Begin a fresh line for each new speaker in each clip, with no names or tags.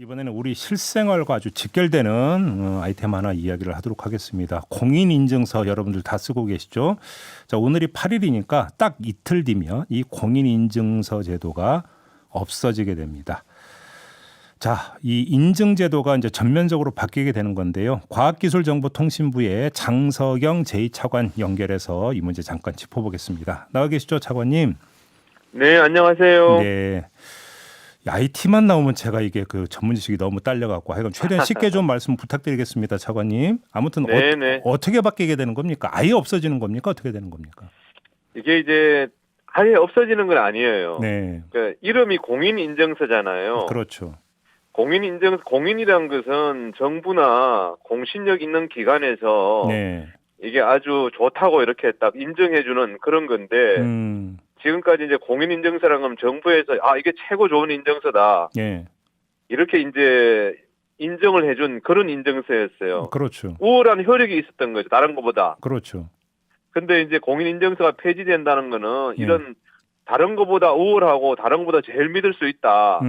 이번에는 우리 실생활과 아주 직결되는 아이템 하나 이야기를 하도록 하겠습니다. 공인인증서 여러분들 다 쓰고 계시죠? 자, 오늘이 8일이니까 딱 이틀 뒤면 이 공인인증서 제도가 없어지게 됩니다. 자, 이 인증제도가 이제 전면적으로 바뀌게 되는 건데요. 과학기술정보통신부의 장석영 제2차관 연결해서 이 문제 잠깐 짚어보겠습니다. 나와 계시죠, 차관님?
네, 안녕하세요.
네. IT만 나오면 제가 이게 그 전문 지식이 너무 딸려갖고 하여간 최대한 쉽게 좀 말씀 부탁드리겠습니다, 차관님. 아무튼
네네.
어떻게 바뀌게 되는 겁니까? 아예 없어지는 겁니까? 어떻게 되는 겁니까?
이게 이제 아예 없어지는 건 아니에요.
네,
그러니까 이름이 공인인증서잖아요.
그렇죠.
공인이란 것은 정부나 공신력 있는 기관에서
네,
이게 아주 좋다고 이렇게 딱 인정해주는 그런 건데, 지금까지 이제 공인인증서라는 건 정부에서 이게 최고 좋은 인증서다.
예,
이렇게 이제 인정을 해준 그런 인증서였어요.
그렇죠,
우월한 효력이 있었던 거죠. 다른 것보다.
그렇죠.
근데 이제 공인인증서가 폐지된다는 거는
예.
이런 다른 것보다 우월하고 다른 것보다 제일 믿을 수 있다.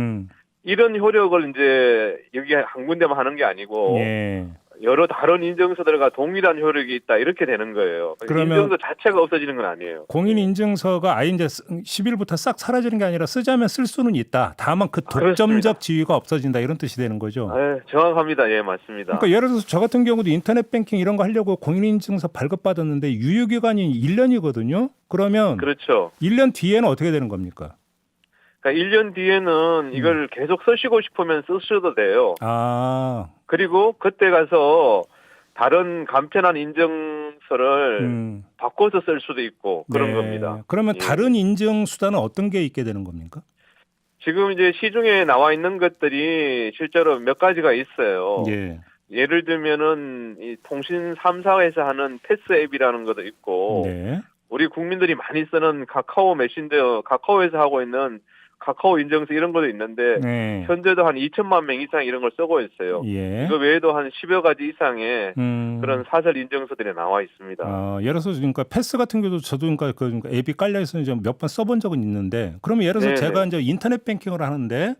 이런 효력을 이제 여기 한 군데만 하는 게 아니고
예.
여러 다른 인증서들과 동일한 효력이 있다. 이렇게 되는 거예요.
그러면
인증서 자체가 없어지는 건 아니에요.
공인인증서가 아예 이제 10일부터 싹 사라지는 게 아니라 쓰자면 쓸 수는 있다. 다만 그 독점적
그렇습니다.
지위가 없어진다 이런 뜻이 되는 거죠.
정확합니다. 예, 맞습니다.
그러니까 예를 들어서 저 같은 경우도 인터넷 뱅킹 이런 거 하려고 공인인증서 발급받았는데 유효기간이 1년이거든요. 그러면
그렇죠.
1년 뒤에는 어떻게 되는 겁니까?
그러니까 1년 뒤에는 이걸 계속 쓰시고 싶으면 쓰셔도 돼요.
아,
그리고 그때 가서 다른 간편한 인증서를 바꿔서 쓸 수도 있고 그런
네.
겁니다.
그러면
예.
다른 인증 수단은 어떤 게 있게 되는 겁니까?
지금 이제 시중에 나와 있는 것들이 실제로 몇 가지가 있어요.
예.
예를 들면은 이 통신 3사에서 하는 패스 앱이라는 것도 있고
네.
우리 국민들이 많이 쓰는 카카오 메신저, 카카오에서 하고 있는 카카오 인증서 이런 것도 있는데
네.
현재도 한 2천만 명 이상 이런 걸 쓰고 있어요.
예.
이거 외에도 한 10여 가지 이상의 그런
음.
사설 인증서들이 나와 있습니다.
예를 들어서 그러니까 패스 같은 경우도 저도 그러니까 앱이 깔려 있어서 몇 번 써본 적은 있는데 그러면 예를 들어서
네네.
제가 이제 인터넷 뱅킹을 하는데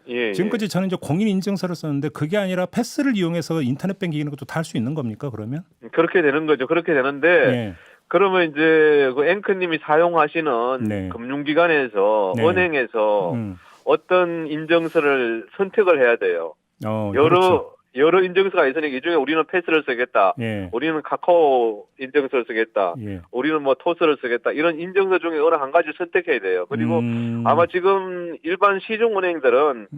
예,
지금까지 저는 이제 공인 인증서를 썼는데 그게 아니라 패스를 이용해서 인터넷 뱅킹 이런 것도 다 할 수 있는 겁니까 그러면?
그렇게 되는 거죠. 그렇게 되는데
예.
그러면 이제 그 앵커님이 사용하시는
네.
금융기관에서
네.
은행에서
음.
어떤 인증서를 선택을 해야 돼요.
그렇죠.
여러 인증서가 있으니까 이 중에 우리는 패스를 쓰겠다.
예.
우리는 카카오 인증서를 쓰겠다.
예.
우리는 뭐 토스를 쓰겠다. 이런 인증서 중에 어느 한 가지를 선택해야 돼요. 그리고 아마 지금 일반 시중은행들은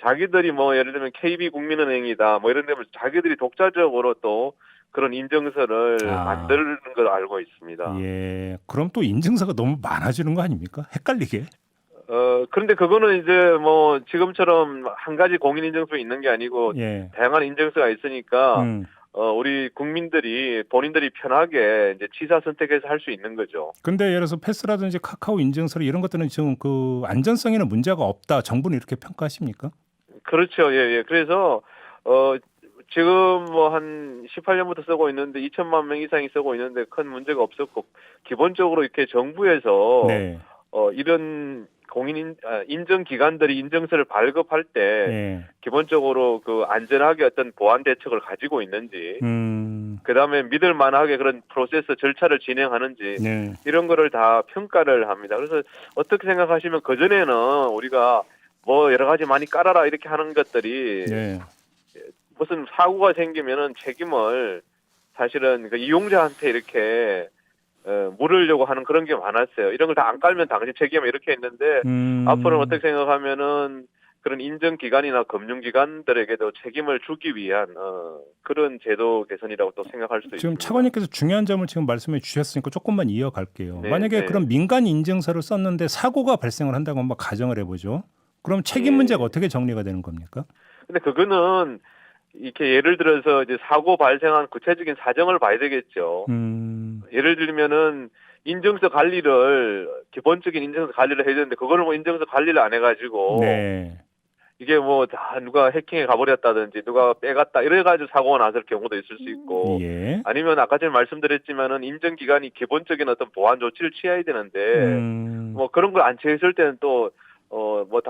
자기들이 뭐 예를 들면 KB국민은행이다. 뭐 이런 데면 자기들이 독자적으로 또 그런 인증서를 만드는 걸 알고 있습니다.
예. 그럼 또 인증서가 너무 많아지는 거 아닙니까? 헷갈리게.
그런데 그거는 이제 뭐 지금처럼 한 가지 공인인증서 있는 게 아니고
예.
다양한 인증서가 있으니까 우리 국민들이 본인들이 편하게 이제 취사 선택해서 할 수 있는 거죠.
근데 예를 들어서 패스라든지 카카오 인증서 이런 것들은 지금 그 안전성에는 문제가 없다. 정부는 이렇게 평가하십니까?
그렇죠. 예, 예. 그래서 지금 뭐 한 18년부터 쓰고 있는데 2천만 명 이상이 쓰고 있는데 큰 문제가 없었고 기본적으로 이렇게 정부에서
네.
이런 인증 기관들이 인증서를 발급할 때 기본적으로 그 안전하게 어떤 보안 대책을 가지고 있는지 그다음에 믿을 만하게 그런 프로세스 절차를 진행하는지
네.
이런 거를 다 평가를 합니다. 그래서 어떻게 생각하시면 그전에는 우리가 뭐 여러 가지 많이 깔아라 이렇게 하는 것들이
네.
무슨 사고가 생기면은 책임을 사실은 그 이용자한테 이렇게 물으려고 하는 그런 게 많았어요. 이런 걸 다 안 깔면 당신 책임이 이렇게 했는데 앞으로는 어떻게 생각하면은 그런 인증기관이나 금융기관들에게도 책임을 주기 위한 그런 제도 개선이라고 또 생각할 수도
지금
있습니다.
차관님께서 중요한 점을 지금 말씀해 주셨으니까 조금만 이어갈게요.
네,
만약에
네.
그런 민간 인증서를 썼는데 사고가 발생을 한다고 한번 가정을 해보죠. 그럼 책임
예.
문제가 어떻게 정리가 되는 겁니까?
근데 그거는 이렇게 예를 들어서 이제 사고 발생한 구체적인 사정을 봐야 되겠죠. 예를 들면은 인증서 관리를 기본적인 인증서 관리를 해야 되는데 그거를 뭐 인증서 관리를 안 해가지고
네.
이게 뭐 다 누가 해킹해 가버렸다든지 누가 빼갔다 이래가지고 사고가 났을 경우도 있을 수 있고
예.
아니면 아까 전에 말씀드렸지만은 인증기관이 기본적인 어떤 보안 조치를 취해야 되는데 뭐 그런 걸 안 취했을 때는 또 뭐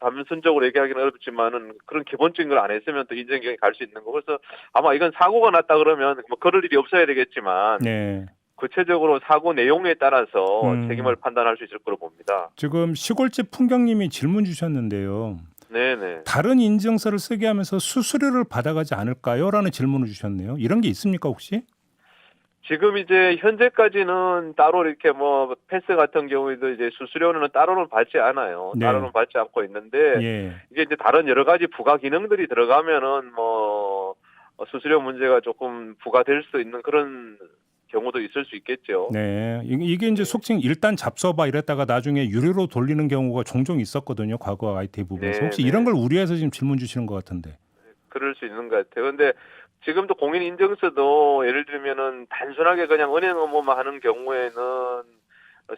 단순적으로 얘기하기는 어렵지만은 그런 기본적인 걸 안 했으면 또 인정경이 갈 수 있는 거. 그래서 아마 이건 사고가 났다 그러면 뭐 그럴 일이 없어야 되겠지만
네.
구체적으로 사고 내용에 따라서 책임을
음.
판단할 수 있을 거로 봅니다.
지금 시골집 풍경님이 질문 주셨는데요.
네네.
다른 인증서를 쓰게 하면서 수수료를 받아가지 않을까요? 라는 질문을 주셨네요. 이런 게 있습니까 혹시?
지금 이제 현재까지는 따로 이렇게 뭐 패스 같은 경우에도 이제 수수료는 따로는 받지 않아요.
네.
따로는 받지 않고 있는데
예.
이게 이제 다른 여러 가지 부가 기능들이 들어가면은 뭐 수수료 문제가 조금 부과될 수 있는 그런 경우도 있을 수 있겠죠.
네. 이게 이제 속칭 일단 잡숴봐 이랬다가 나중에 유료로 돌리는 경우가 종종 있었거든요. 과거 IT 부분에서. 혹시 이런
네네.
걸 우려해서 지금 질문 주시는 것 같은데.
그럴 수 있는 것 같아요. 근데 지금도 공인인증서도 예를 들면은 단순하게 그냥 은행 업무만 하는 경우에는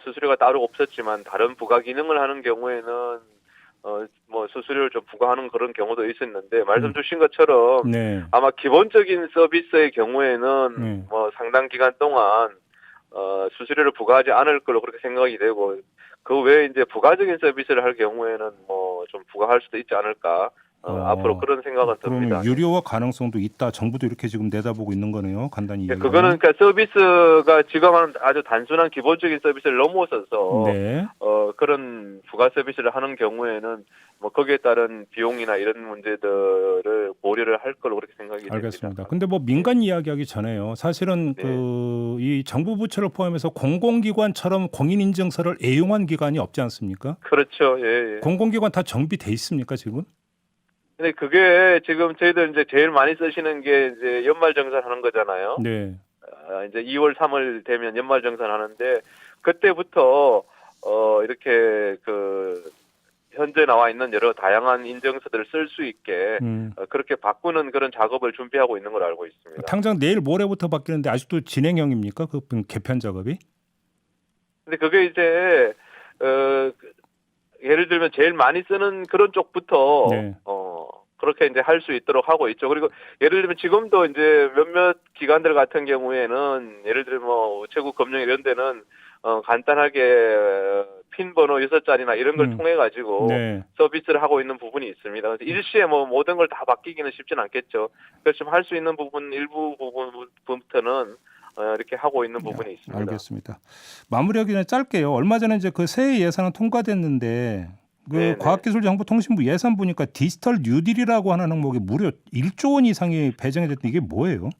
수수료가 따로 없었지만 다른 부가 기능을 하는 경우에는 뭐 수수료를 좀 부과하는 그런 경우도 있었는데 말씀 주신 것처럼
네.
아마 기본적인 서비스의 경우에는
네.
뭐 상당 기간 동안 수수료를 부과하지 않을 걸로 그렇게 생각이 되고 그 외에 이제 부가적인 서비스를 할 경우에는 뭐 좀 부과할 수도 있지 않을까. 앞으로 그런 생각은 듭니다.
그러면 유료화 가능성도 있다. 정부도 이렇게 지금 내다보고 있는 거네요. 간단히
예,
이야기하면.
그거는 그러니까 서비스가 지금은 아주 단순한 기본적인 서비스를 넘어서서
네.
그런 부가 서비스를 하는 경우에는 뭐 거기에 따른 비용이나 이런 문제들을 고려를 할 걸로 그렇게 생각이
알겠습니다.
됩니다.
근데 뭐 민간 이야기하기 전에요. 사실은
네.
이 정부 부처를 포함해서 공공기관처럼 공인인증서를 애용한 기관이 없지 않습니까?
그렇죠. 예, 예.
공공기관 다 정비돼 있습니까 지금?
근데 그게 지금 저희들 이제 제일 많이 쓰시는 게 이제 연말정산 하는 거잖아요.
네.
이제 2월, 3월 되면 연말정산 하는데 그때부터 이렇게 현재 나와 있는 여러 다양한 인증서들을 쓸 수 있게 그렇게 바꾸는 그런 작업을 준비하고 있는 걸로 알고 있습니다.
당장 내일 모레부터 바뀌는데 아직도 진행형입니까? 그 개편 작업이?
근데 그게 이제 예를 들면 제일 많이 쓰는 그런 쪽부터
네.
그렇게 이제 할 수 있도록 하고 있죠. 그리고 예를 들면 지금도 이제 몇몇 기관들 같은 경우에는 예를 들면 뭐 우체국 금융 이런 데는 간단하게 핀 번호 6자리나 이런 걸 통해 가지고
네.
서비스를 하고 있는 부분이 있습니다. 그래서 일시에 뭐 모든 걸 다 바뀌기는 쉽진 않겠죠. 그래서 좀 할 수 있는 부분 일부 부분부터는 이렇게 하고 있는 부분이 있습니다.
알겠습니다. 마무리하기 전에 짧게요. 얼마 전에 이제 그 새해 예산은 통과됐는데 그
네네.
과학기술정보통신부 예산 보니까 디지털 뉴딜이라고 하는 항목이 무려 1조 원 이상이 배정이 됐던 이게 뭐예요?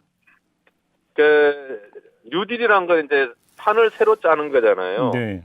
뉴딜이란 건 이제 판을 새로 짜는 거잖아요.
네.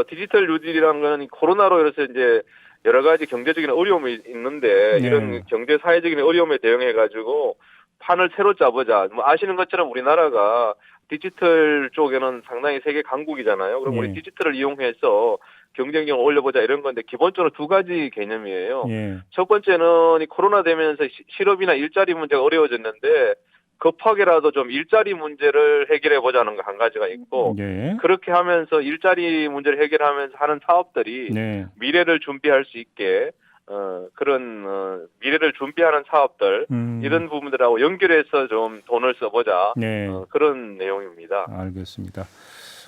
디지털 뉴딜이란 건 코로나로 인해서 이제 여러 가지 경제적인 어려움이 있는데
네.
이런 경제 사회적인 어려움에 대응해 가지고 판을 새로 짜보자. 뭐 아시는 것처럼 우리나라가 디지털 쪽에는 상당히 세계 강국이잖아요. 그럼 우리
예.
디지털을 이용해서 경쟁력을 올려보자 이런 건데 기본적으로 두 가지 개념이에요.
예.
첫 번째는 이 코로나 되면서 실업이나 일자리 문제가 어려워졌는데 급하게라도 좀 일자리 문제를 해결해 보자는 거 한 가지가 있고
예.
그렇게 하면서 일자리 문제를 해결하면서 하는 사업들이
네.
미래를 준비할 수 있게 그런 미래를 준비하는 사업들 이런 부분들하고 연결해서 좀 돈을 써보자
네.
그런 내용입니다.
알겠습니다.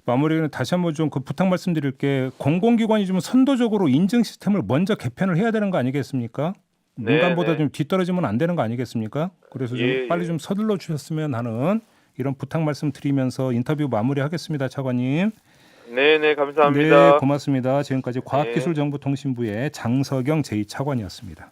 마무리는 다시 한번 좀 그 부탁 말씀드릴게. 공공기관이 좀 선도적으로 인증 시스템을 먼저 개편을 해야 되는 거 아니겠습니까? 민간보다
네.
좀 뒤떨어지면 안 되는 거 아니겠습니까? 그래서 좀
예,
빨리
예.
좀 서둘러 주셨으면 하는 이런 부탁 말씀 드리면서 인터뷰 마무리하겠습니다, 차관님.
네네 감사합니다.
네, 고맙습니다. 지금까지 과학기술정보통신부의 장석영 제2차관이었습니다.